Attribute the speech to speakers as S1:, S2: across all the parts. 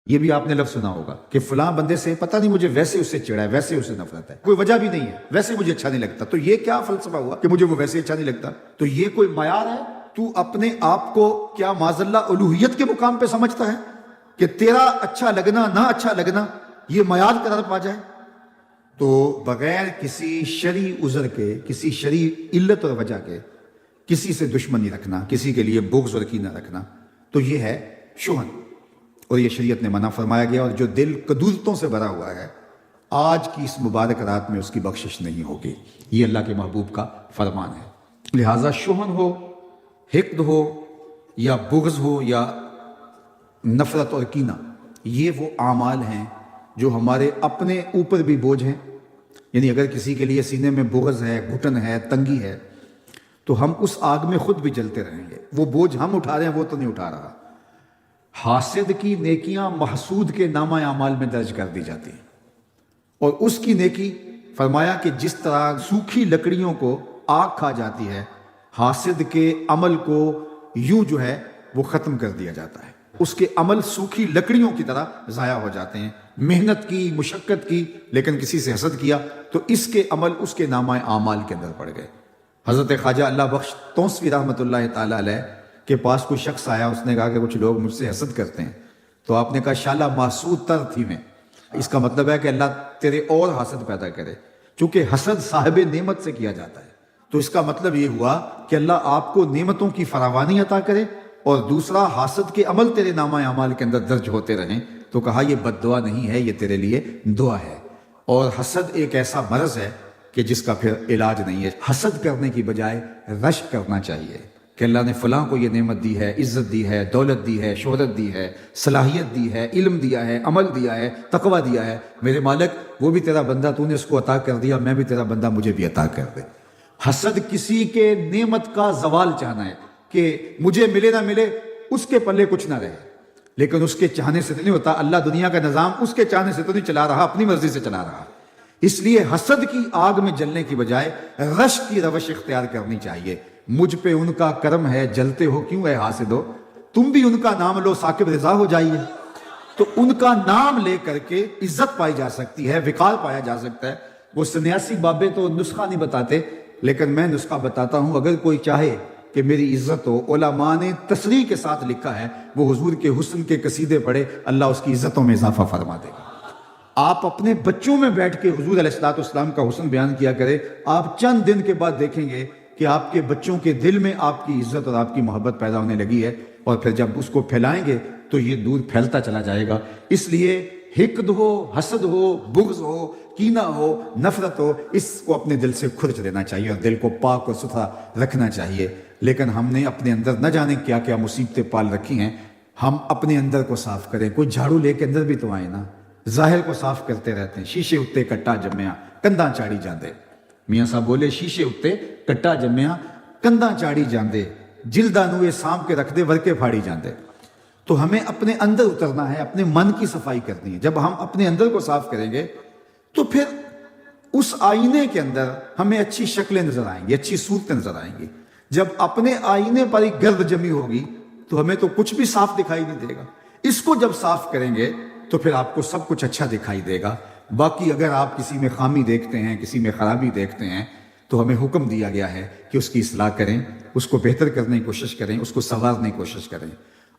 S1: یہ بھی آپ نے لفظ سنا ہوگا کہ فلاں بندے سے پتہ نہیں مجھے ویسے اس سے چڑھا ہے، ویسے اس سے نفرت ہے، کوئی وجہ بھی نہیں ہے، ویسے مجھے اچھا نہیں لگتا۔ تو یہ کیا فلسفہ ہوا کہ مجھے وہ ویسے اچھا نہیں لگتا؟ تو یہ کوئی معیار ہے؟ تو اپنے آپ کو کیا معاذ اللہ الوہیت کے مقام پہ سمجھتا ہے کہ تیرا اچھا لگنا نہ اچھا لگنا یہ معیار قرار پا جائے؟ تو بغیر کسی شرعی عذر کے، کسی شرعی علت اور وجہ کے کسی سے دشمنی رکھنا، کسی کے لیے بغض اور کینہ رکھنا، تو یہ ہے شحن، اور یہ شریعت نے منع فرمایا گیا۔ اور جو دل قدورتوں سے بھرا ہوا ہے، آج کی اس مبارک رات میں اس کی بخشش نہیں ہوگی، یہ اللہ کے محبوب کا فرمان ہے۔ لہٰذا شحن ہو، حقد ہو، یا بغض ہو، یا نفرت اور کینہ، یہ وہ اعمال ہیں جو ہمارے اپنے اوپر بھی بوجھ ہیں۔ یعنی اگر کسی کے لیے سینے میں بغض ہے، گھٹن ہے، تنگی ہے، تو ہم اس آگ میں خود بھی جلتے رہیں گے۔ وہ بوجھ ہم اٹھا رہے ہیں، وہ تو نہیں اٹھا رہا۔ حاسد کی نیکیاں محسود کے نامہ اعمال میں درج کر دی جاتی ہیں، اور اس کی نیکی فرمایا کہ جس طرح سوکھی لکڑیوں کو آگ کھا جاتی ہے، حاسد کے عمل کو یوں جو ہے وہ ختم کر دیا جاتا ہے۔ اس کے عمل سوکھی لکڑیوں کی طرح ضائع ہو جاتے ہیں، محنت کی، مشقت کی، لیکن کسی سے حسد کیا تو اس کے عمل اس کے نامہ اعمال کے اندر پڑ گئے۔ حضرت خواجہ اللہ بخش تونسوی رحمۃ اللہ تعالیٰ علیہ کے پاس کوئی شخص آیا، اس نے کہا کہ کچھ لوگ مجھ سے حسد کرتے ہیں، تو آپ نے کہا شالا محسود تر تھی میں، اس کا مطلب ہے کہ اللہ تیرے اور حسد پیدا کرے، چونکہ حسد صاحب نعمت سے کیا جاتا ہے، تو اس کا مطلب یہ ہوا کہ اللہ آپ کو نعمتوں کی فراوانی عطا کرے، اور دوسرا حاسد کے عمل تیرے نامہ اعمال کے اندر درج ہوتے رہیں۔ تو کہا یہ بد دعا نہیں ہے، یہ تیرے لیے دعا ہے۔ اور حسد ایک ایسا مرض ہے کہ جس کا پھر علاج نہیں ہے۔ حسد کرنے کی بجائے رشک کرنا چاہیے کہ اللہ نے فلاں کو یہ نعمت دی ہے، عزت دی ہے، دولت دی ہے، شہرت دی ہے، صلاحیت دی ہے، علم دیا ہے، عمل دیا ہے، تقویٰ دیا ہے، میرے مالک وہ بھی تیرا بندہ، تو نے اس کو عطا کر دیا، میں بھی تیرا بندہ، مجھے بھی عطا کر دے۔ حسد کسی کے نعمت کا زوال چاہنا ہے کہ مجھے ملے نہ ملے، اس کے پلے کچھ نہ رہے، لیکن اس کے چاہنے سے تو نہیں ہوتا۔ اللہ دنیا کا نظام اس کے چاہنے سے تو نہیں چلا رہا، اپنی مرضی سے چلا رہا۔ اس لیے حسد کی آگ میں جلنے کی بجائے رشک کی روش اختیار کرنی چاہیے۔ مجھ پہ ان کا کرم ہے، جلتے ہو کیوں اے حاسدو، تم بھی ان کا نام لو، ثاقب رضا ہو جائیے۔ تو ان کا نام لے کر کے عزت پائی جا سکتی ہے، وقار پایا جا سکتا ہے۔ وہ سنیاسی بابے تو نسخہ نہیں بتاتے، لیکن میں نسخہ بتاتا ہوں۔ اگر کوئی چاہے کہ میری عزت ہو، علماء نے تصریح کے ساتھ لکھا ہے، وہ حضور کے حسن کے قصیدے پڑھے، اللہ اس کی عزتوں میں اضافہ فرما دے گا۔ آپ اپنے بچوں میں بیٹھ کے حضور علیہ السلام کا حسن بیان کیا کرے، آپ چند دن کے بعد دیکھیں گے کہ آپ کے بچوں کے دل میں آپ کی عزت اور آپ کی محبت پیدا ہونے لگی ہے، اور پھر جب اس کو پھیلائیں گے تو یہ دور پھیلتا چلا جائے گا۔ اس لیے حقد ہو، حسد ہو، بغض ہو، کینہ ہو، نفرت ہو، اس کو اپنے دل سے کھرچ دینا چاہیے اور دل کو پاک اور ستھرا رکھنا چاہیے۔ لیکن ہم نے اپنے اندر نہ جانے کیا کیا مصیبتیں پال رکھی ہیں۔ ہم اپنے اندر کو صاف کریں، کوئی جھاڑو لے کے اندر بھی تو آئے نا۔ ظاہر کو صاف کرتے رہتے ہیں، شیشے اتے کٹا جمیا کنداں چاڑی جاندے۔ میاں صاحب بولے شیشے اتے کٹا جمیا کنداں چاڑی جاندے، جلداں نوے سانپ کے رکھ دے ورکے پھاڑی جاندے۔ تو ہمیں اپنے اندر اترنا ہے، اپنے من کی صفائی کرنی ہے۔ جب ہم اپنے اندر کو صاف کریں گے تو پھر اس آئینے کے اندر ہمیں اچھی شکلیں نظر آئیں گی، اچھی صورتیں نظر آئیں گی۔ جب اپنے آئینے پر ایک گرد جمی ہوگی تو ہمیں تو کچھ بھی صاف دکھائی نہیں دے گا۔ اس کو جب صاف کریں گے تو پھر آپ کو سب کچھ اچھا دکھائی دے گا۔ باقی اگر آپ کسی میں خامی دیکھتے ہیں، کسی میں خرابی دیکھتے ہیں، تو ہمیں حکم دیا گیا ہے کہ اس کی اصلاح کریں، اس کو بہتر کرنے کی کوشش کریں، اس کو سنوارنے کی کوشش کریں۔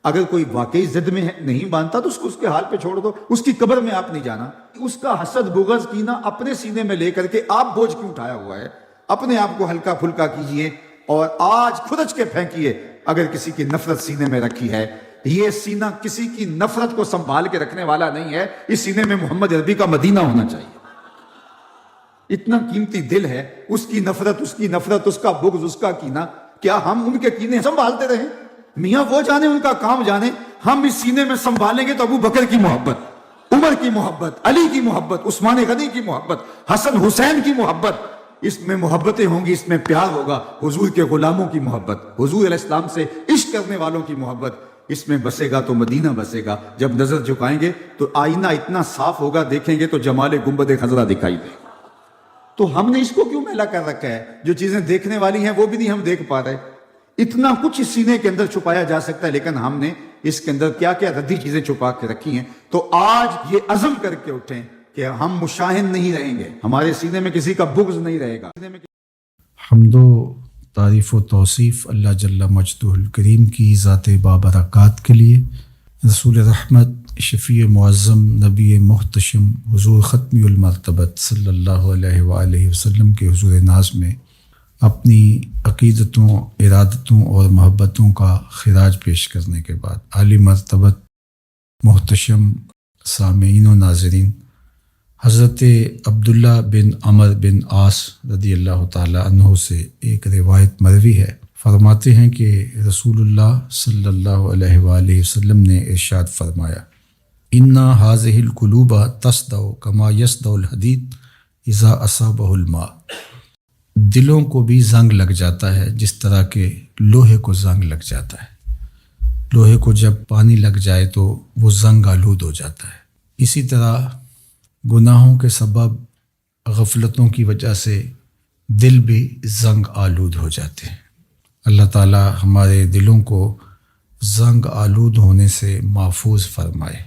S1: اگر کوئی واقعی ضد میں نہیں مانتا تو اس کو اس کے حال پہ چھوڑ دو، اس کی قبر میں آپ نہیں جانا۔ اس کا حسد، بغض، کینہ اپنے سینے میں لے کر کے آپ بوجھ کیوں اٹھایا ہوا ہے؟ اپنے آپ کو ہلکا پھلکا کیجئے اور آج کھرچ کے پھینکیے۔ اگر کسی کی نفرت سینے میں رکھی ہے، یہ سینہ کسی کی نفرت کو سنبھال کے رکھنے والا نہیں ہے۔ اس سینے میں محمد عربی کا مدینہ ہونا چاہیے۔ اتنا قیمتی دل ہے، اس کی نفرت، اس کی نفرت، اس کا بغض، اس کا کینہ، کیا ہم ان کے کینے سنبھالتے رہیں؟ میاں وہ جانے، ان کا کام جانے۔ ہم اس سینے میں سنبھالیں گے تو ابو بکر کی محبت، عمر کی محبت، علی کی محبت، عثمان غنی کی محبت، حسن حسین کی محبت، اس میں محبتیں ہوں گی، اس میں پیار ہوگا۔ حضور کے غلاموں کی محبت، حضور علیہ السلام سے عشق کرنے والوں کی محبت، اس میں بسے گا تو مدینہ بسے گا۔ جب نظر جھکائیں گے تو آئینہ اتنا صاف ہوگا، دیکھیں گے تو جمال گنبد خضرا دکھائی دے گا۔ تو ہم نے اس کو کیوں میلا کر رکھا ہے؟ جو چیزیں دیکھنے والی ہیں وہ بھی نہیں ہم دیکھ پا رہے۔ اتنا کچھ اس سینے کے اندر چھپایا جا سکتا ہے، لیکن ہم نے اس کے اندر کیا کیا ردی چیزیں چھپا کے رکھی ہیں. تو آج یہ عزم کر کے اٹھیں کہ ہم مشاہن نہیں رہیں گے, ہمارے سینے میں کسی کا بغض نہیں رہے گا.
S2: حمد و تعریف و توصیف اللہ جل مجدہ الکریم کی ذات بابرکات کے لیے, رسول رحمت شفیع معظم نبی محتشم حضور ختمی المرتبت صلی اللہ علیہ وآلہ وسلم کے حضور ناز میں اپنی عقیدتوں, ارادتوں اور محبتوں کا خراج پیش کرنے کے بعد عالی مرتبت محتشم سامعین و ناظرین, حضرت عبداللہ بن عمر بن عاص رضی اللہ تعالی عنہ سے ایک روایت مروی ہے. فرماتے ہیں کہ رسول اللہ صلی اللہ علیہ وآلہ وسلم نے ارشاد فرمایا, اِنَّ هَذِهِ الْقُلُوبَ تَصْدَعُ كَمَا يَصْدَعُ الْحَدِيدُ إِذَا أَصَابَهُ الْمَاءُ. دلوں کو بھی زنگ لگ جاتا ہے جس طرح کہ لوہے کو زنگ لگ جاتا ہے. لوہے کو جب پانی لگ جائے تو وہ زنگ آلود ہو جاتا ہے. اسی طرح گناہوں کے سبب, غفلتوں کی وجہ سے دل بھی زنگ آلود ہو جاتے ہیں. اللہ تعالی ہمارے دلوں کو زنگ آلود ہونے سے محفوظ فرمائے.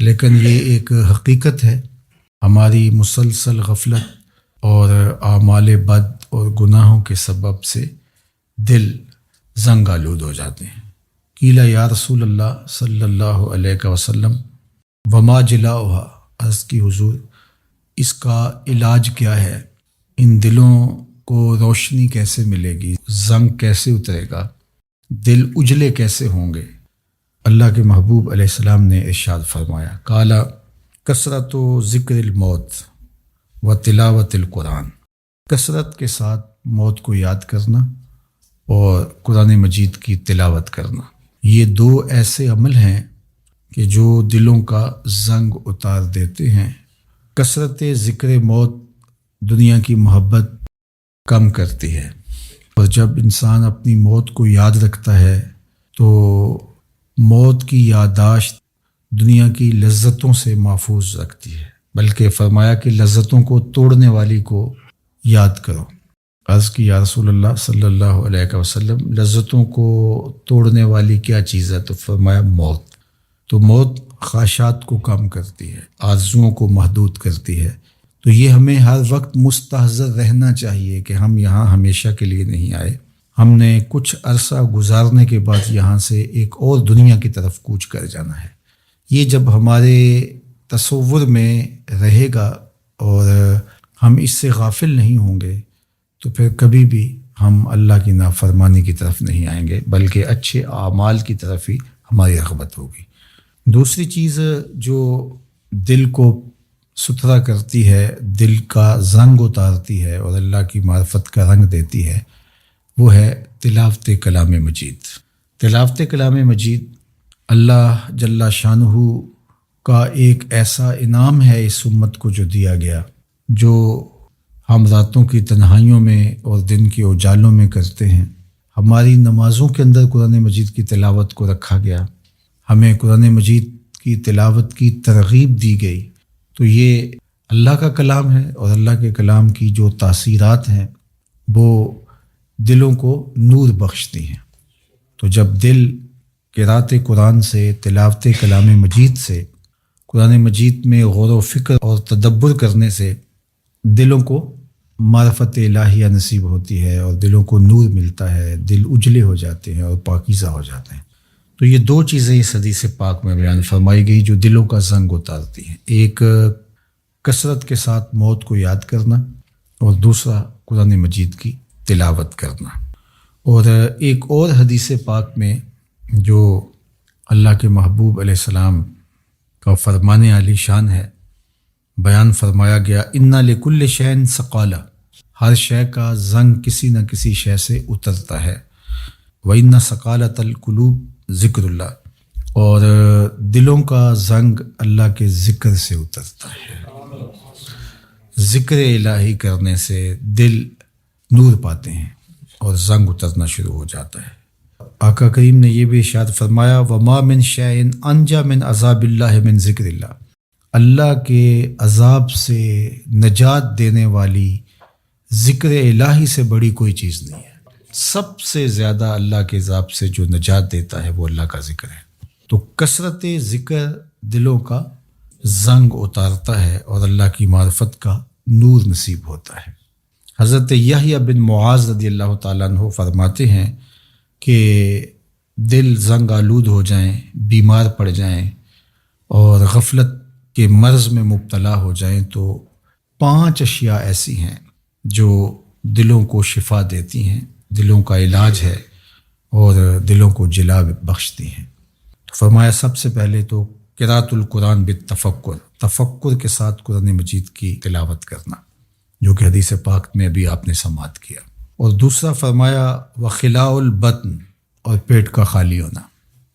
S2: لیکن یہ ایک حقیقت ہے, ہماری مسلسل غفلت اور اعمال بد اور گناہوں کے سبب سے دل زنگ آلود ہو جاتے ہیں. قیل یا رسول اللہ صلی اللہ علیہ وسلم وما جلاؤہا, عرض کی حضور اس کا علاج کیا ہے, ان دلوں کو روشنی کیسے ملے گی, زنگ کیسے اترے گا, دل اجلے کیسے ہوں گے؟ اللہ کے محبوب علیہ السلام نے ارشاد فرمایا, قالا کثرت و ذکر الموت و تلاوت القرآن. کثرت کے ساتھ موت کو یاد کرنا اور قرآن مجید کی تلاوت کرنا, یہ دو ایسے عمل ہیں کہ جو دلوں کا زنگ اتار دیتے ہیں. کثرت ذکر موت دنیا کی محبت کم کرتی ہے, اور جب انسان اپنی موت کو یاد رکھتا ہے تو موت کی یادداشت دنیا کی لذتوں سے محفوظ رکھتی ہے. بلکہ فرمایا کہ لذتوں کو توڑنے والی کو یاد کرو. عرض کی یا رسول اللہ صلی اللہ علیہ وسلم لذتوں کو توڑنے والی کیا چیز ہے؟ تو فرمایا موت. تو موت خواہشات کو کم کرتی ہے, آرزوؤں کو محدود کرتی ہے. تو یہ ہمیں ہر وقت مستحضر رہنا چاہیے کہ ہم یہاں ہمیشہ کے لیے نہیں آئے, ہم نے کچھ عرصہ گزارنے کے بعد یہاں سے ایک اور دنیا کی طرف کوچ کر جانا ہے. یہ جب ہمارے تصور میں رہے گا اور ہم اس سے غافل نہیں ہوں گے تو پھر کبھی بھی ہم اللہ کی نافرمانی کی طرف نہیں آئیں گے, بلکہ اچھے اعمال کی طرف ہی ہماری رغبت ہوگی. دوسری چیز جو دل کو ستھرا کرتی ہے, دل کا زنگ اتارتی ہے اور اللہ کی معرفت کا رنگ دیتی ہے, وہ ہے تلاوت کلام مجید. تلاوت کلام مجید اللہ جل شانہ کا ایک ایسا انعام ہے اس امت کو جو دیا گیا, جو ہم راتوں کی تنہائیوں میں اور دن کے اجالوں میں کرتے ہیں. ہماری نمازوں کے اندر قرآن مجید کی تلاوت کو رکھا گیا, ہمیں قرآن مجید کی تلاوت کی ترغیب دی گئی. تو یہ اللہ کا کلام ہے, اور اللہ کے کلام کی جو تاثیرات ہیں وہ دلوں کو نور بخشتی ہیں. تو جب دل قرأت قرآن سے, تلاوت کلام مجید سے, قرآن مجید میں غور و فکر اور تدبر کرنے سے دلوں کو معرفت الہیہ نصیب ہوتی ہے اور دلوں کو نور ملتا ہے, دل اجلے ہو جاتے ہیں اور پاکیزہ ہو جاتے ہیں. تو یہ دو چیزیں اس حدیث پاک میں بیان فرمائی گئی جو دلوں کا زنگ اتارتی ہیں. ایک کثرت کے ساتھ موت کو یاد کرنا, اور دوسرا قرآن مجید کی تلاوت کرنا. اور ایک اور حدیث پاک میں جو اللہ کے محبوب علیہ السلام کا فرمان عالی شان ہے, بیان فرمایا گیا, اِنَّ لِكُلِّ شَيْءٍ ثَقَالَةٍ, ہر شے کا زنگ کسی نہ کسی شے سے اترتا ہے. وَإِنَّ ثَقَالَةَ الْقُلُوبِ ذکر اللہ, اور دلوں کا زنگ اللہ کے ذکر سے اترتا ہے. ذکر الہی کرنے سے دل نور پاتے ہیں اور زنگ اترنا شروع ہو جاتا ہے. آقا کریم نے یہ بھی ارشاد فرمایا, وما من شیء انجا من عذاب اللہ من ذکر اللہ, اللہ کے عذاب سے نجات دینے والی ذکر الہی سے بڑی کوئی چیز نہیں ہے. سب سے زیادہ اللہ کے عذاب سے جو نجات دیتا ہے وہ اللہ کا ذکر ہے۔ تو کثرت ذکر دلوں کا زنگ اتارتا ہے اور اللہ کی معرفت کا نور نصیب ہوتا ہے۔ حضرت یحییٰ بن معاذ رضی اللہ تعالیٰ عنہ فرماتے ہیں کہ دل زنگ آلود ہو جائیں، بیمار پڑ جائیں اور غفلت کے مرض میں مبتلا ہو جائیں تو 5 اشیاء ایسی ہیں جو دلوں کو شفا دیتی ہیں، دلوں کا علاج ہے اور دلوں کو جلا بخشتی ہیں۔ تو فرمایا سب سے پہلے تو قراءۃ القرآن بالتفکر، تفکر کے ساتھ قرآن مجید کی تلاوت کرنا، جو کہ حدیث پاک میں بھی آپ نے سماعت کیا۔ اور دوسرا فرمایا وخلاء البطن، اور پیٹ کا خالی ہونا۔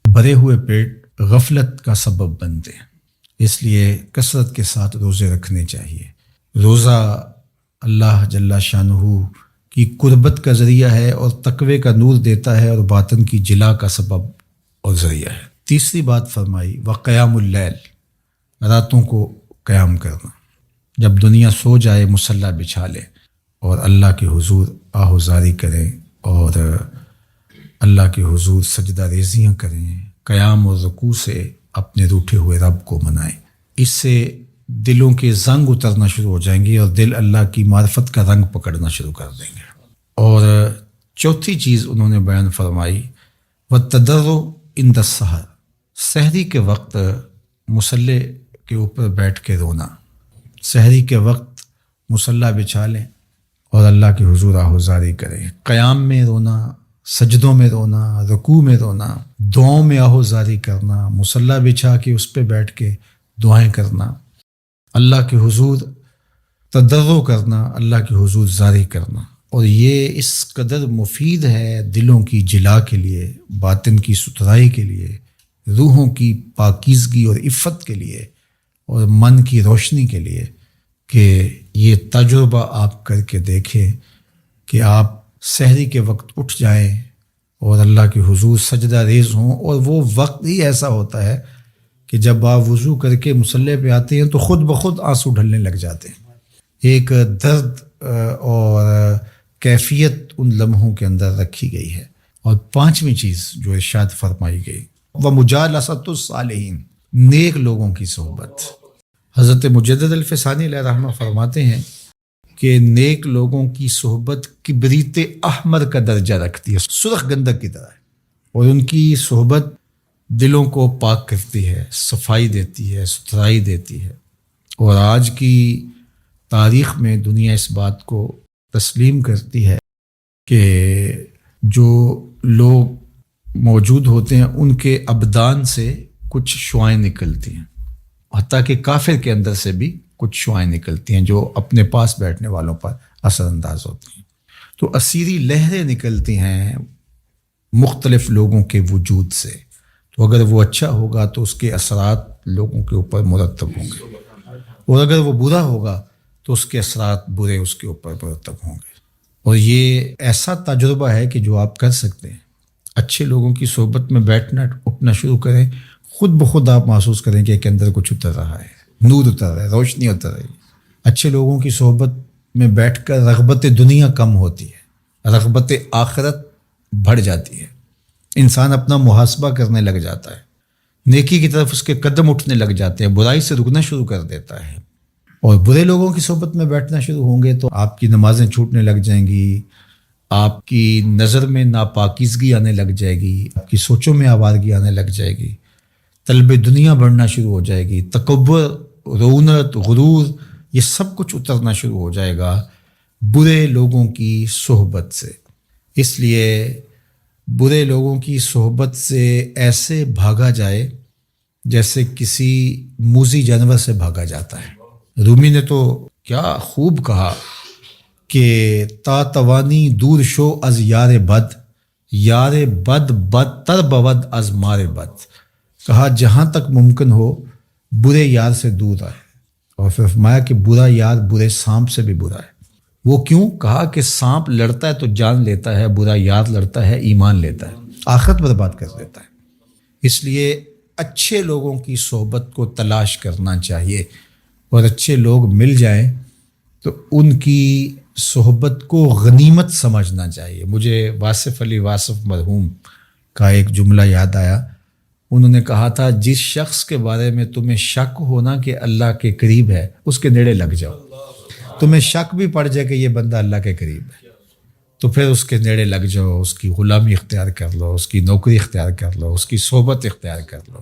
S2: بھرے ہوئے پیٹ غفلت کا سبب بنتے ہیں، اس لیے کثرت کے ساتھ روزے رکھنے چاہیے۔ روزہ اللہ جل شانہ کی قربت کا ذریعہ ہے اور تقوی کا نور دیتا ہے اور باطن کی جلا کا سبب اور ذریعہ ہے۔ تیسری بات فرمائی وقیام اللیل، راتوں کو قیام کرنا، جب دنیا سو جائے مصلی بچھا لے اور اللہ کے حضور آہوزاری کریں اور اللہ کے حضور سجدہ ریزیاں کریں، قیام اور رکوع سے اپنے روٹھے ہوئے رب کو منائیں۔ اس سے دلوں کے زنگ اترنا شروع ہو جائیں گے اور دل اللہ کی معرفت کا رنگ پکڑنا شروع کر دیں گے۔ اور چوتھی چیز انہوں نے بیان فرمائی والتضرع عند السحر، سحری کے وقت مصلی کے اوپر بیٹھ کے رونا، سحری کے وقت مصلی بچھا لیں اور اللہ کے حضور آہوزاری کریں، قیام میں رونا، سجدوں میں رونا، رکوع میں رونا، دعاؤں میں آہوزاری کرنا، مصلی بچھا کے اس پہ بیٹھ کے دعائیں کرنا، اللہ کے حضور تضرع کرنا، اللہ کے حضور زاری کرنا۔ اور یہ اس قدر مفید ہے دلوں کی جلا کے لیے، باطن کی ستھرائی کے لیے، روحوں کی پاکیزگی اور عفت کے لیے اور من کی روشنی کے لیے کہ یہ تجربہ آپ کر کے دیکھیں کہ آپ سحری کے وقت اٹھ جائیں اور اللہ کے حضور سجدہ ریز ہوں، اور وہ وقت ہی ایسا ہوتا ہے کہ جب آپ وضو کر کے مصلی پہ آتے ہیں تو خود بخود آنسو ڈھلنے لگ جاتے ہیں۔ ایک درد اور کیفیت ان لمحوں کے اندر رکھی گئی ہے۔ اور پانچویں چیز جو ارشاد فرمائی گئی ومجالسۃ الصالحین، نیک لوگوں کی صحبت۔ حضرت مجدد الفسانی علیہ رحمہ فرماتے ہیں کہ نیک لوگوں کی صحبت کبریت احمر کا درجہ رکھتی ہے، سرخ گندک کی طرح ہے، اور ان کی صحبت دلوں کو پاک کرتی ہے، صفائی دیتی ہے، ستھرائی دیتی ہے۔ اور آج کی تاریخ میں دنیا اس بات کو تسلیم کرتی ہے کہ جو لوگ موجود ہوتے ہیں ان کے ابدان سے کچھ شعائیں نکلتی ہیں، حتیٰ کہ کافر کے اندر سے بھی کچھ شعائیں نکلتی ہیں جو اپنے پاس بیٹھنے والوں پر اثر انداز ہوتی ہیں۔ تو اسیری لہریں نکلتی ہیں مختلف لوگوں کے وجود سے، تو اگر وہ اچھا ہوگا تو اس کے اثرات لوگوں کے اوپر مرتب ہوں گے، اور اگر وہ برا ہوگا تو اس کے اثرات برے اس کے اوپر مرتب ہوں گے۔ اور یہ ایسا تجربہ ہے کہ جو آپ کر سکتے ہیں۔ اچھے لوگوں کی صحبت میں بیٹھنا اٹھنا شروع کریں، خود بخود آپ محسوس کریں کہ ایک اندر کچھ اتر رہا ہے، نور اتر رہا ہے، روشنی اتر رہی ہے۔ اچھے لوگوں کی صحبت میں بیٹھ کر رغبت دنیا کم ہوتی ہے، رغبت آخرت بڑھ جاتی ہے، انسان اپنا محاسبہ کرنے لگ جاتا ہے، نیکی کی طرف اس کے قدم اٹھنے لگ جاتے ہیں، برائی سے رکنا شروع کر دیتا ہے۔ اور برے لوگوں کی صحبت میں بیٹھنا شروع ہوں گے تو آپ کی نمازیں چھوٹنے لگ جائیں گی، آپ کی نظر میں ناپاکیزگی آنے لگ جائے گی، آپ کی سوچوں میں آوارگی آنے لگ جائے گی، طلب دنیا بڑھنا شروع ہو جائے گی، تکبر، رونت، غرور، یہ سب کچھ اترنا شروع ہو جائے گا برے لوگوں کی صحبت سے۔ اس لیے برے لوگوں کی صحبت سے ایسے بھاگا جائے جیسے کسی موذی جانور سے بھاگا جاتا ہے۔ رومی نے تو کیا خوب کہا کہ تا توانی دور شو از یار بد، یار بد بدتر بود از مار بد۔ کہا جہاں تک ممکن ہو برے یار سے دور رہے، اور پھر فرمایا کہ برا یار برے سانپ سے بھی برا ہے۔ وہ کیوں؟ کہا کہ سانپ لڑتا ہے تو جان لیتا ہے، برا یار لڑتا ہے ایمان لیتا ہے، آخرت برباد کر دیتا ہے۔ اس لیے اچھے لوگوں کی صحبت کو تلاش کرنا چاہیے، اور اچھے لوگ مل جائیں تو ان کی صحبت کو غنیمت سمجھنا چاہیے. مجھے واصف علی واصف مرحوم کا ایک جملہ یاد آیا. انہوں نے کہا تھا جس شخص کے بارے میں تمہیں شک ہونا کہ اللہ کے قریب ہے اس کے نیڑے لگ جاؤ. تمہیں شک بھی پڑ جائے کہ یہ بندہ اللہ کے قریب ہے تو پھر اس کے نیڑے لگ جاؤ, اس کی غلامی اختیار کر لو, اس کی نوکری اختیار کر لو, اس کی صحبت اختیار کر لو.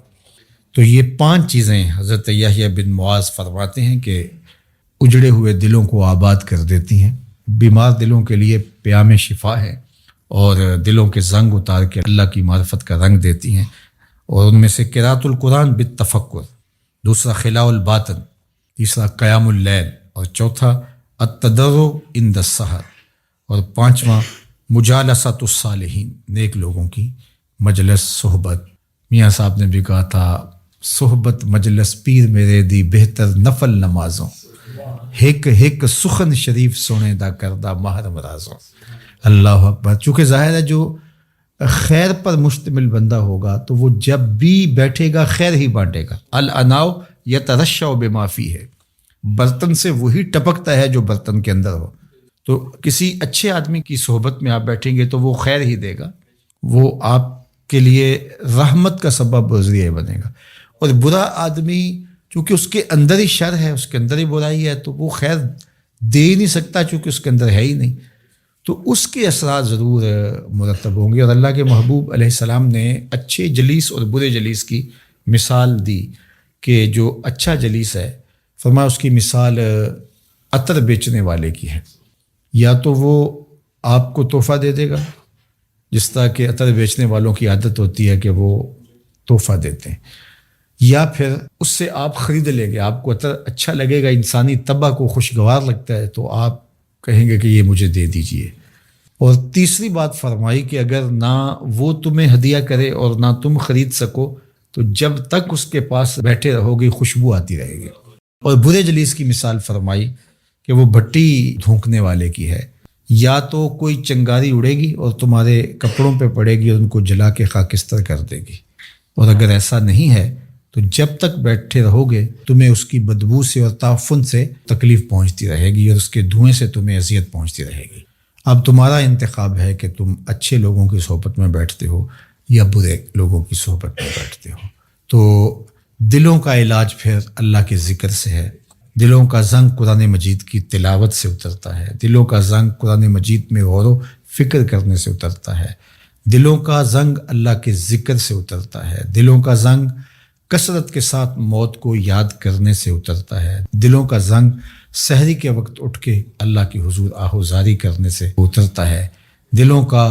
S2: تو یہ 5 چیزیں حضرت یحییٰ بن معاذ فرماتے ہیں کہ اجڑے ہوئے دلوں کو آباد کر دیتی ہیں, بیمار دلوں کے لیے پیام شفا ہے, اور دلوں کے زنگ اتار کے اللہ کی معرفت کا رنگ دیتی ہیں. اور ان میں سے قراءۃ القرآن بالتفکر, دوسرا خلاء الباطن, تیسرا قیام اللیل, اور چوتھا التضرع عند السحر, اور 5واں مجالسۃ الصالحین, نیک لوگوں کی مجلس صحبت. میاں صاحب نے بھی کہا تھا صحبت مجلس پیر میرے دی بہتر نفل نمازوں, ہک ہک سخن شریف سونے دا کردہ ماہر مرازوں. اللہ اکبر. چونکہ ظاہر ہے جو خیر پر مشتمل بندہ ہوگا تو وہ جب بھی بیٹھے گا خیر ہی بانٹے گا. الاناؤ یترشع بما فیہ, برتن سے وہی ٹپکتا ہے جو برتن کے اندر ہو. تو کسی اچھے آدمی کی صحبت میں آپ بیٹھیں گے تو وہ خیر ہی دے گا, وہ آپ کے لیے رحمت کا سبب و ذریعہ بنے گا. اور برا آدمی چونکہ اس کے اندر ہی شر ہے, اس کے اندر ہی برائی ہے, تو وہ خیر دے ہی نہیں سکتا چونکہ اس کے اندر ہے ہی نہیں. تو اس کے اثرات ضرور مرتب ہوں گے. اور اللہ کے محبوب علیہ السلام نے اچھے جلیس اور برے جلیس کی مثال دی کہ جو اچھا جلیس ہے فرمایا اس کی مثال عطر بیچنے والے کی ہے. یا تو وہ آپ کو تحفہ دے دے گا, جس طرح کہ عطر بیچنے والوں کی عادت ہوتی ہے کہ وہ تحفہ دیتے ہیں, یا پھر اس سے آپ خرید لیں گے. آپ کو عطر اچھا لگے گا, انسانی طبع کو خوشگوار لگتا ہے, تو آپ کہیں گے کہ یہ مجھے دے دیجئے. اور تیسری بات فرمائی کہ اگر نہ وہ تمہیں ہدیہ کرے اور نہ تم خرید سکو تو جب تک اس کے پاس بیٹھے رہو گی خوشبو آتی رہے گی. اور برے جلیس کی مثال فرمائی کہ وہ بھٹی دھونکنے والے کی ہے. یا تو کوئی چنگاری اڑے گی اور تمہارے کپڑوں پہ پڑے گی اور ان کو جلا کے خاکستر کر دے گی, اور اگر ایسا نہیں ہے تو جب تک بیٹھے رہو گے تمہیں اس کی بدبو سے اور تعفن سے تکلیف پہنچتی رہے گی, اور اس کے دھوئیں سے تمہیں اذیت پہنچتی رہے گی. اب تمہارا انتخاب ہے کہ تم اچھے لوگوں کی صحبت میں بیٹھتے ہو یا برے لوگوں کی صحبت میں بیٹھتے ہو. تو دلوں کا علاج پھر اللہ کے ذکر سے ہے. دلوں کا زنگ قرآن مجید کی تلاوت سے اترتا ہے. دلوں کا زنگ قرآن مجید میں غور و فکر کرنے سے اترتا ہے. دلوں کا زنگ اللہ کے ذکر سے اترتا ہے. دلوں کا زنگ کثرت کے ساتھ موت کو یاد کرنے سے اترتا ہے. دلوں کا زنگ سحری کے وقت اٹھ کے اللہ کی حضور آہوزاری کرنے سے اترتا ہے. دلوں کا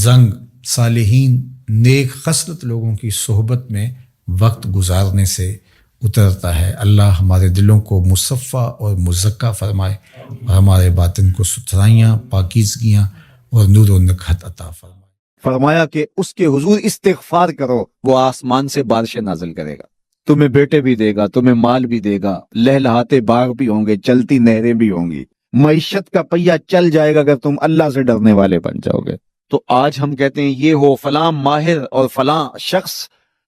S2: زنگ صالحین نیک خصلت لوگوں کی صحبت میں وقت گزارنے سے اترتا ہے. اللہ ہمارے دلوں کو مصفہ اور مزکہ فرمائے, اور ہمارے باطن کو ستھرائیاں, پاکیزگیاں اور نور و نکہت عطا فرمائے.
S1: فرمایا کہ اس کے حضور استغفار کرو, وہ آسمان سے بارشیں نازل کرے گا, تمہیں بیٹے بھی دے گا, تمہیں مال بھی دے گا, لہلہاتے باغ بھی ہوں گے, چلتی نہریں بھی ہوں گی, معیشت کا پہیہ چل جائے گا اگر تم اللہ سے ڈرنے والے بن جاؤ گے. تو آج ہم کہتے ہیں یہ ہو فلاں ماہر اور فلاں شخص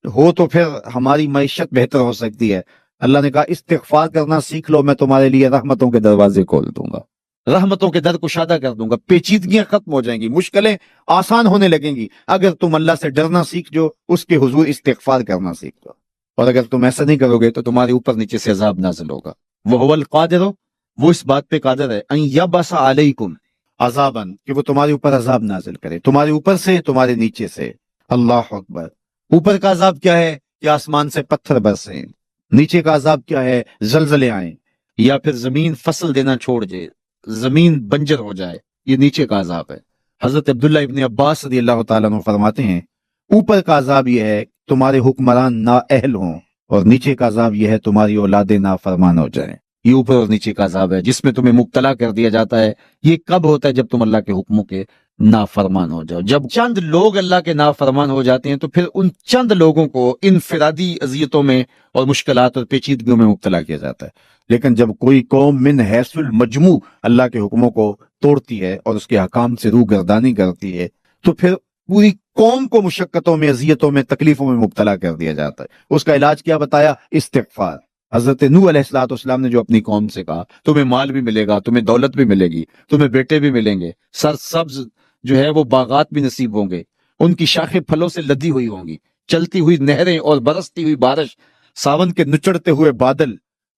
S1: ہو تو پھر ہماری معیشت بہتر ہو سکتی ہے. اللہ نے کہا استغفار کرنا سیکھ لو, میں تمہارے لیے رحمتوں کے دروازے کھول دوں گا, رحمتوں کے در کشادہ کر دوں گا, پیچیدگیاں ختم ہو جائیں گی, مشکلیں آسان ہونے لگیں گی اگر تم اللہ سے ڈرنا سیکھ جو, اس کے حضور استغفار کرنا سیکھ دو. اور اگر تم ایسا نہیں کرو گے تو تمہارے اوپر نیچے سے عذاب نازل ہوگا. وَهُوَ الْقَادِرُ, وہ اس بات پہ قادر ہے, ان یبعث علیکم عذابا, کہ وہ تمہارے اوپر عذاب نازل کرے, تمہارے اوپر سے, تمہارے نیچے سے. اللہ اکبر. اوپر کا عذاب کیا ہے کہ آسمان سے پتھر برسیں, نیچے کا عذاب کیا ہے زلزلے آئیں, یا پھر زمین فصل دینا چھوڑ جائے, زمین بنجر ہو جائے, یہ نیچے کا عذاب ہے. حضرت عبداللہ ابن عباس رضی اللہ تعالیٰ عنہ فرماتے ہیں اوپر کا عذاب یہ ہے تمہارے حکمران نااہل ہوں, اور نیچے کا عذاب یہ ہے تمہاری اولادیں نافرمان ہو جائیں. یہ اوپر اور نیچے کا عذاب ہے جس میں تمہیں مبتلا کر دیا جاتا ہے. یہ کب ہوتا ہے؟ جب تم اللہ کے حکموں کے نافرمان ہو جاؤ. جب چند لوگ اللہ کے نافرمان ہو جاتے ہیں تو پھر ان چند لوگوں کو انفرادی اذیتوں میں اور مشکلات اور پیچیدگیوں میں مبتلا کیا جاتا ہے. لیکن جب کوئی قوم من حیث المجموع اللہ کے حکموں کو توڑتی ہے اور اس کے حکام سے روح گردانی کرتی ہے تو پھر پوری قوم کو مشقتوں میں, اذیتوں میں, تکلیفوں میں مبتلا کر دیا جاتا ہے. اس کا علاج کیا بتایا؟ استغفار. حضرت نوح علیہ السلام نے جو اپنی قوم سے کہا تمہیں مال بھی ملے گا، تمہیں دولت بھی ملے گی، تمہیں بیٹے بھی ملیں گے، سرسبز جو ہے وہ باغات بھی نصیب ہوں گے، ان کی شاخیں پھلوں سے لدی ہوئی ہوں گی، چلتی ہوئی نہریں اور برستی ہوئی بارش، ساون کے نچڑتے ہوئے بادل،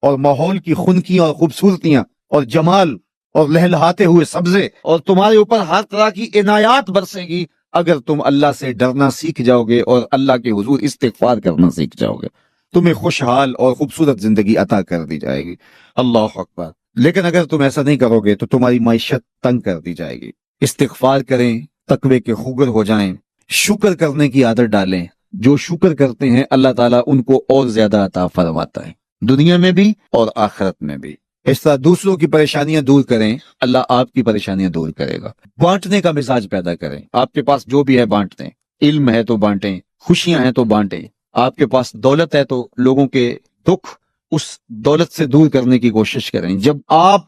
S1: اور ماحول کی خنکیاں اور خوبصورتیاں اور جمال اور لہلہاتے ہوئے سبزے، اور تمہارے اوپر ہر طرح کی عنایات برسیں گی اگر تم اللہ سے ڈرنا سیکھ جاؤ گے اور اللہ کے حضور استغفار کرنا سیکھ جاؤ گے، تمہیں خوشحال اور خوبصورت زندگی عطا کر دی جائے گی۔ اللہ اکبر۔ لیکن اگر تم ایسا نہیں کرو گے تو تمہاری معیشت تنگ کر دی جائے گی۔ استغفار کریں، تقوی کے خوگر ہو جائیں، شکر کرنے کی عادت ڈالیں۔ جو شکر کرتے ہیں اللہ تعالیٰ ان کو اور زیادہ عطا فرماتا ہے، دنیا میں بھی اور آخرت میں بھی۔ اس طرح دوسروں کی پریشانیاں دور کریں، اللہ آپ کی پریشانیاں دور کرے گا۔ بانٹنے کا مزاج پیدا کریں، آپ کے پاس جو بھی ہے بانٹ دیں، علم ہے تو بانٹیں، خوشیاں ہیں تو بانٹیں، آپ کے پاس دولت ہے تو لوگوں کے دکھ اس دولت سے دور کرنے کی کوشش کریں۔ جب آپ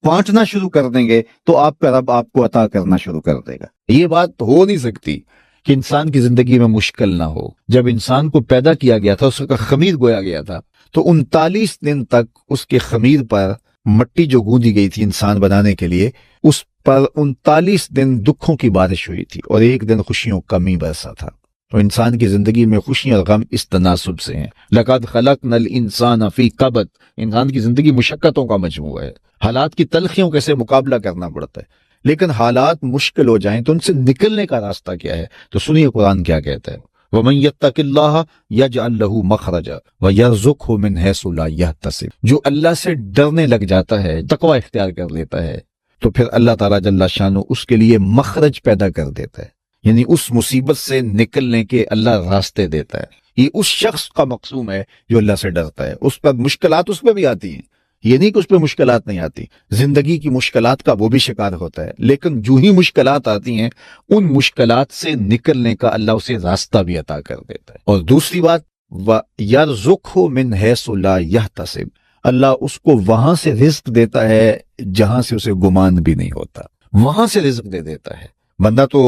S1: بانٹنا شروع کر دیں گے تو آپ کا رب آپ کو عطا کرنا شروع کر دے گا۔ یہ بات ہو نہیں سکتی کہ انسان کی زندگی میں مشکل نہ ہو۔ جب انسان کو پیدا کیا گیا تھا، اس کا خمیر گویا گیا تھا، تو 39 دن تک اس کے خمیر پر مٹی جو گوندی گئی تھی انسان بنانے کے لیے، اس پر 39 دن دکھوں کی بارش ہوئی تھی اور ایک دن خوشیوں کا می برسا تھا۔ تو انسان کی زندگی میں خوشیاں اور غم اس تناسب سے ہیں۔ لَقَدْ خَلَقْنَا الْإِنسَانَ فِي كَبَدٍ۔ انسان کی زندگی مشقتوں کا مجموعہ ہے، حالات کی تلخیوں کے سے مقابلہ کرنا پڑتا ہے، لیکن حالات مشکل ہو جائیں تو ان سے نکلنے کا راستہ کیا ہے؟ تو سنیے قرآن کیا کہتا ہے، وَمَن يَتَّقِ اللَّهَ يَجْعَل لَّهُ مَخْرَجًا وَيَرْزُقْهُ مِنْ حَيْثُ لَا يَحْتَسِبُ۔ جو اللہ سے ڈرنے لگ جاتا ہے، تقوی اختیار کر لیتا ہے، تو پھر اللہ تعالیٰ جل شانہ اس کے لیے مخرج پیدا کر دیتا ہے، یعنی اس مصیبت سے نکلنے کے اللہ راستے دیتا ہے۔ یہ اس شخص کا مقصوم ہے جو اللہ سے ڈرتا ہے۔ اس پر مشکلات اس پہ بھی آتی ہیں، یہ نہیں کہ اس پہ مشکلات نہیں آتی، زندگی کی مشکلات کا وہ بھی شکار ہوتا ہے، لیکن جو ہی مشکلات آتی ہیں ان مشکلات سے نکلنے کا اللہ اسے راستہ بھی عطا کر دیتا ہے۔ اور دوسری بات، وَيَرْزُقْهُ مِنْ حَيْثُ لَا يَحْتَسِبُ، اللہ اس کو وہاں سے رزق دیتا ہے جہاں سے اسے گمان بھی نہیں ہوتا، وہاں سے رزق دے دیتا ہے۔ بندہ تو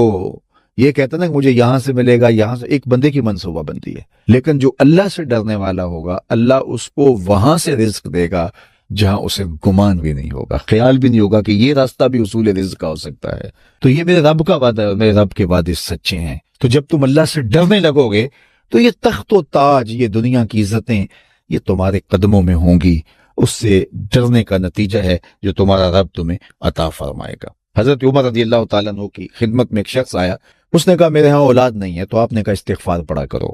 S1: یہ کہتا نا کہ مجھے یہاں سے ملے گا، یہاں سے، ایک بندے کی منصوبہ بندی ہے، لیکن جو اللہ سے ڈرنے والا ہوگا اللہ اس کو وہاں سے رزق دے گا جہاں اسے گمان بھی نہیں ہوگا، خیال بھی نہیں ہوگا کہ یہ راستہ بھی حصول رزق کا ہو سکتا ہے۔ تو یہ میرے رب کا وعدہ ہے، میرے رب کے وعدے سچے ہیں۔ تو جب تم اللہ سے ڈرنے لگو گے تو یہ تخت و تاج، یہ دنیا کی عزتیں، یہ تمہارے قدموں میں ہوں گی۔ اس سے ڈرنے کا نتیجہ ہے جو تمہارا رب تمہیں عطا فرمائے گا۔ حضرت عمر رضی اللہ تعالیٰ عنہ کی خدمت میں ایک شخص آیا، اس نے کہا میرے ہاں اولاد نہیں ہے، تو آپ نے کہا استغفار پڑھا کرو۔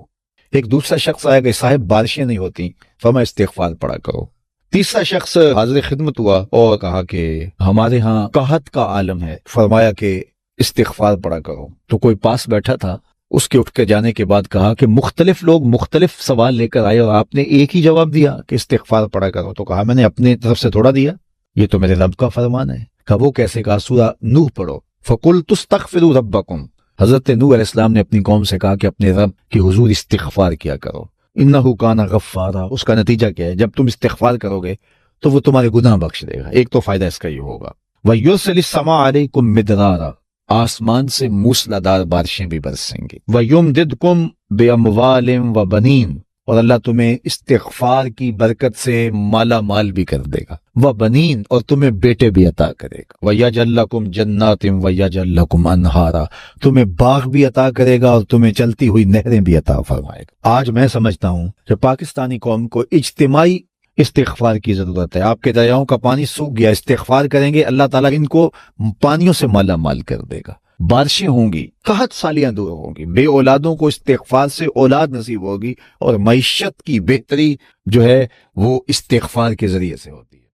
S1: ایک دوسرا شخص آیا کہ صاحب بارشیں نہیں ہوتی، فرمایا استغفار پڑھا کرو۔ تیسرا شخص حاضر خدمت ہوا اور کہا کہ ہمارے ہاں قحط کا عالم ہے، فرمایا کہ استغفار پڑھا کرو۔ تو کوئی پاس بیٹھا تھا، اس کے اٹھ کے جانے کے بعد کہا کہ مختلف لوگ مختلف سوال لے کر آئے اور آپ نے ایک ہی جواب دیا کہ استغفار پڑھا کرو۔ تو کہا میں نے اپنے طرف سے تھوڑا دیا، یہ تو میرے رب کا فرمان ہے۔ کہا وہ کیسے؟ کہا سورہ نوح پڑھو، فَقُلْتُ اسْتَغْفِرُوا رَبَّكُمْ۔ حضرت نوح علیہ السلام نے اپنی قوم سے کہا کہ اپنے رب کے حضور استغفار کیا کرو، انہ کان غفارا۔ اس کا نتیجہ کیا ہے؟ جب تم استغفار کرو گے تو وہ تمہارے گناہ بخش دے گا۔ ایک تو فائدہ اس کا یہ ہوگا، وَيُرْسِلِ السَّمَاءَ عَلَيْكُمْ مِدْرَارًا، آسمان سے موسلادھار بارشیں بھی برسیں گی، وَيُمْدِدْكُمْ بِأَمْوَالٍ وَبَنِينَ، اور اللہ تمہیں استغفار کی برکت سے مالا مال بھی کر دے گا، وَبَنِينَ، اور تمہیں بیٹے بھی عطا کرے گا، وَيَجْعَلْ لَكُمْ جَنَّاتٍ وَيَجْعَلْ لَكُمْ أَنْهَارًا، تمہیں باغ بھی عطا کرے گا اور تمہیں چلتی ہوئی نہریں بھی عطا فرمائے گا۔ آج میں سمجھتا ہوں کہ پاکستانی قوم کو اجتماعی استغفار کی ضرورت ہے۔ آپ کے دریاؤں کا پانی سوکھ گیا، استغفار کریں گے اللہ تعالیٰ ان کو پانیوں سے مالا مال کر دے گا، بارشیں ہوں گی، قحط سالیاں دور ہوں گی، بے اولادوں کو استغفار سے اولاد نصیب ہوگی، اور معیشت کی بہتری جو ہے وہ استغفار کے ذریعے سے ہوتی ہے۔